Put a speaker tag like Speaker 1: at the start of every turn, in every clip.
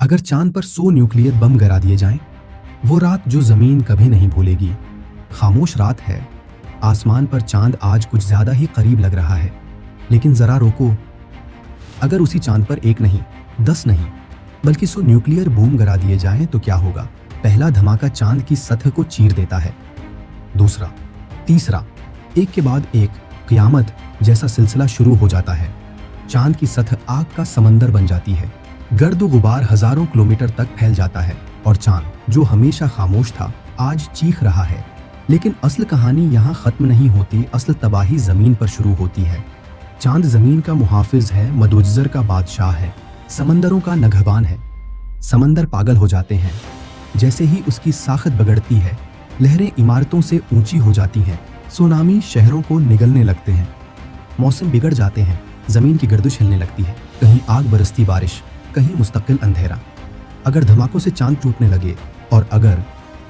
Speaker 1: अगर चांद पर 100 न्यूक्लियर बम गिरा दिए जाएं, वो रात जो जमीन कभी नहीं भूलेगी। खामोश रात है। आसमान पर चांद आज कुछ ज्यादा ही करीब लग रहा है। लेकिन जरा रोको, अगर उसी चांद पर एक नहीं, 10 नहीं, बल्कि 100 न्यूक्लियर बूम गिरा दिए जाएं तो क्या होगा? पहला धमाका चांद की सतह को चीर देता है। दूसरा, तीसरा, एक के बाद एक क़यामत जैसा सिलसिला शुरू हो जाता है। चांद की सतह आग का समंदर बन जाती है। गर्द गुबार हजारों किलोमीटर तक फैल जाता है और चांद जो हमेशा खामोश था आज चीख रहा है। लेकिन असल कहानी यहाँ खत्म नहीं होती। असल तबाही जमीन पर शुरू होती है। चांद जमीन का मुहाफिज है, मदोजर का बादशाह है, समंदरों का नगहबान है। समंदर पागल हो जाते हैं। जैसे ही उसकी साखत बिगड़ती है, लहरें इमारतों से ऊंची हो जाती हैं, सुनामी शहरों को निगलने लगते हैं। मौसम बिगड़ जाते हैं, जमीन की गर्दिश हिलने लगती है। कहीं आग बरसती बारिश, कहीं मुस्तकिल अंधेरा। अगर धमाकों से चांद टूटने लगे, और अगर,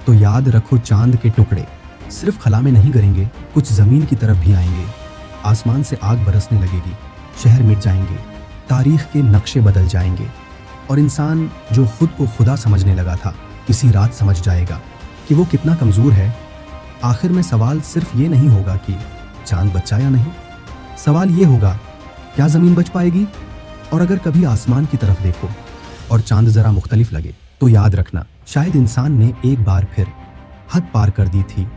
Speaker 1: तो याद रखो चांद के टुकड़े सिर्फ खला में नहीं गिरेंगे, कुछ जमीन की तरफ भी आएंगे। आसमान से आग बरसने लगेगी, शहर मिट जाएंगे, तारीख के नक्शे बदल जाएंगे, और इंसान जो खुद को खुदा समझने लगा था, इसी रात समझ जाएगा कि वो कितना कमजोर है। आखिर में सवाल सिर्फ ये नहीं होगा कि चांद बचा या नहीं, सवाल ये होगा क्या जमीन बच पाएगी? और अगर कभी आसमान की तरफ देखो और चांद जरा मुख्तलिफ लगे, तो याद रखना शायद इंसान ने एक बार फिर हद पार कर दी थी।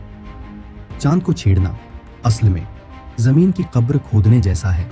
Speaker 1: चांद को छेड़ना असल में जमीन की कब्र खोदने जैसा है।